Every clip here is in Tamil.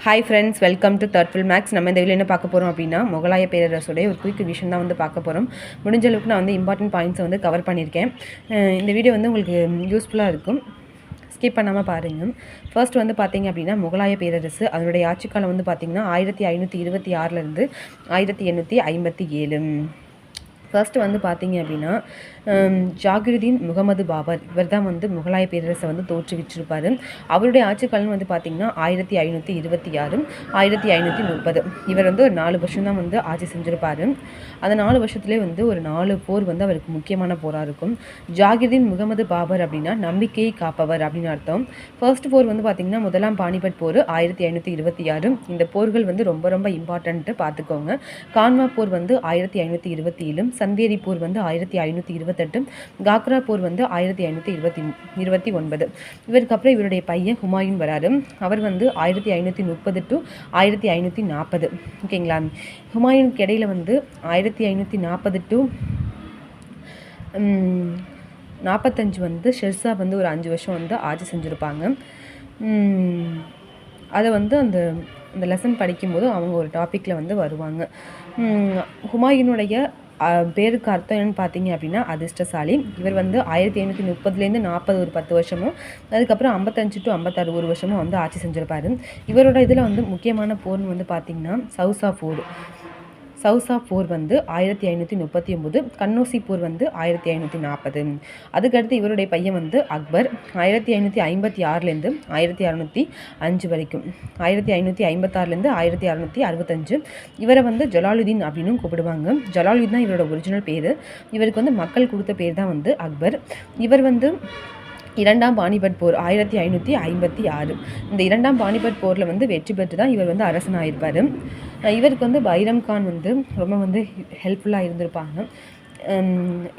Hi friends, welcome to thoughtful makes. நம்ம இந்த வீடியோ என்ன பார்க்க போகிறோம் அப்படின்னா, முகலாய பேரரசுடைய ஒரு குயிக் ரிவிஷன் தான் வந்து பார்க்க போகிறோம். முடிஞ்ச அளவுக்கு நான் வந்து இம்பார்ட்டன்ட் பாயிண்ட்ஸை வந்து கவர் பண்ணியிருக்கேன். இந்த வீடியோ வந்து உங்களுக்கு யூஸ்ஃபுல்லாக இருக்கும், ஸ்கிப் பண்ணாமல் பாருங்கள். ஃபர்ஸ்ட் வந்து பார்த்தீங்க அப்படின்னா, முகலாய பேரரசு அதனுடைய ஆட்சிக்காலம் வந்து பார்த்திங்கன்னா 1526லேருந்து 1857. ஃபர்ஸ்ட்டு வந்து பார்த்தீங்க அப்படின்னா, ஜாகிருதீன் முகமது பாபர் இவர் தான் வந்து முகலாய பேரரசை வந்து தோற்றுவிச்சிருப்பார். அவருடைய ஆட்சிக்காலம் வந்து பார்த்திங்கன்னா 1526 1530. இவர் வந்து ஒரு 4 வருஷம் தான் வந்து ஆட்சி செஞ்சுருப்பார். அந்த 4 வருஷத்துலேயே வந்து ஒரு 4 போர் வந்து அவருக்கு முக்கியமான போராக இருக்கும். ஜாகிருதீன் முகமது பாபர் அப்படின்னா நம்பிக்கையை காப்பவர் அப்படின்னு அர்த்தம். ஃபர்ஸ்ட் போர் வந்து பார்த்திங்கன்னா முதலாம் பானிபட் போர் 1526. இந்த போர்கள் வந்து ரொம்ப ரொம்ப இம்பார்ட்டன்ட்டு பார்த்துக்கோங்க. கான்வா போர் வந்து 1527, சந்தேரி போர் வந்து 1528, காக்ரா போர் வந்து 1529. இவருக்கு அப்புறம் இவருடைய பையன் ஹுமாயூன் வராரு. அவர் வந்து 1530 to 1540. ஓகேங்களா. ஹுமாயூனுக்கு இடையில வந்து 1540 to 45 வந்து ஷெர்ஷா வந்து ஒரு 5 வருஷம் வந்து ஆட்சி செஞ்சுருப்பாங்க. அதை வந்து அந்த லெசன் படிக்கும்போது அவங்க ஒரு டாப்பிக்கில் வந்து வருவாங்க. ஹுமாயூனுடைய பேருக்கு அர்த்தம் என்னென்னு பார்த்தீங்க அப்படின்னா அதிர்ஷ்டசாலி. இவர் வந்து 1530லேருந்து 40 ஒரு 10 வருஷமும், அதுக்கப்புறம் 55 to 56 ஒரு வருஷமும் வந்து ஆட்சி செஞ்சுருப்பார். இவரோட இதில் வந்து முக்கியமான போர்னு வந்து பார்த்திங்கன்னா சவுசா போர் வந்து 1539, கன்னோசி போர் வந்து 1540. அதுக்கடுத்து இவருடைய பையன் வந்து அக்பர் 1556லேருந்து 1605 வரைக்கும், 1556லேருந்து 1665. இவரை வந்து ஜலாலுதீன் அப்படின்னு கூப்பிடுவாங்க. ஜலாலுதீன் தான் இவரோட ஒரிஜினல் பேர். இவருக்கு வந்து மக்கள் கொடுத்த பேர் தான் வந்து அக்பர். இவர் வந்து இரண்டாம் பானிபட் போர் 1556. இந்த இரண்டாம் பானிபட் போரில் வந்து வெற்றி பெற்று தான் இவர் வந்து அரசனாயிருப்பார். இவருக்கு வந்து பைரம் கான் வந்து ரொம்ப வந்து ஹெல்ப்ஃபுல்லாக இருந்திருப்பாங்க.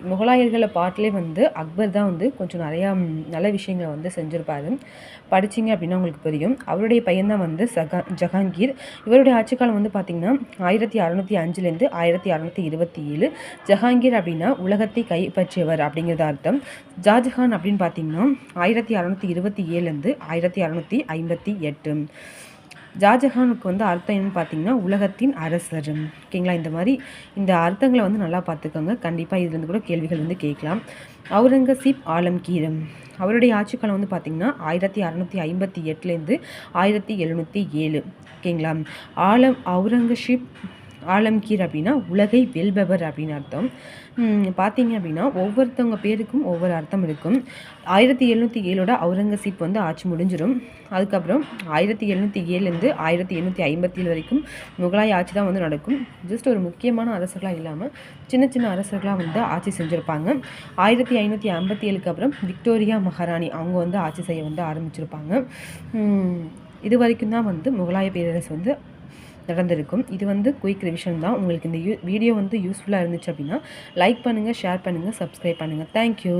முகலாயர்களை பாட்டிலே வந்து அக்பர் தான் வந்து கொஞ்சம் நிறையா நல்ல விஷயங்களை வந்து செஞ்சுருப்பார். படிச்சிங்க அப்படின்னா உங்களுக்கு தெரியும். அவருடைய பையன்தான் வந்து ஜஹாங்கீர். இவருடைய ஆட்சிக்காலம் வந்து பார்த்திங்கன்னா 1605லேருந்து 1627. ஜஹாங்கீர் அப்படின்னா உலகத்தை கைப்பற்றியவர் அப்படிங்கிறது அர்த்தம். ஷாஜஹான் அப்படின்னு பார்த்திங்கன்னா 1627லேருந்து 1658. ஷாஜஹானுக்கு வந்து அர்த்தம் என்னன்னு பார்த்தீங்கன்னா உலகத்தின் அரசர். ஓகேங்களா. இந்த மாதிரி இந்த அர்த்தங்களை வந்து நல்லா பார்த்துக்கோங்க. கண்டிப்பாக இதுலேருந்து கூட கேள்விகள் வந்து கேட்கலாம். அவுரங்கசீப் ஆலம்கீர் அவருடைய ஆட்சிக்காலம் வந்து பார்த்திங்கன்னா 1658லேருந்து 1707. ஓகேங்களா. அவுரங்கசீப் ஆலம்கீர் அப்படின்னா உலகை வெல்பவர் அப்படின்னு அர்த்தம். பார்த்தீங்க அப்படின்னா ஒவ்வொருத்தவங்க பேருக்கும் ஒவ்வொரு அர்த்தம் இருக்கும். 1707 அவுரங்கசீப் வந்து ஆட்சி முடிஞ்சிடும். அதுக்கப்புறம் 1707லேருந்து 1857 வரைக்கும் முகலாய ஆட்சி தான் வந்து நடக்கும். ஜஸ்ட் ஒரு முக்கியமான அரசர்களாக இல்லாமல் சின்ன சின்ன அரசர்களாக வந்து ஆட்சி செஞ்சுருப்பாங்க. 1557க்கு அப்புறம் விக்டோரியா மகாராணி அவங்க வந்து ஆட்சி செய்ய வந்து ஆரம்பிச்சிருப்பாங்க. இது வரைக்கும் தான் வந்து முகலாய பேரரசு வந்து நடந்திருக்கும். இது வந்து குயிக் ரிவிஷன் தான். உங்களுக்கு இந்த வீடியோ வந்து யூஸ்ஃபுல்லாக இருந்துச்சு அப்படின்னா லைக் பண்ணுங்கள், ஷேர் பண்ணுங்கள், சப்ஸ்கிரைப் பண்ணுங்கள். தேங்க்யூ.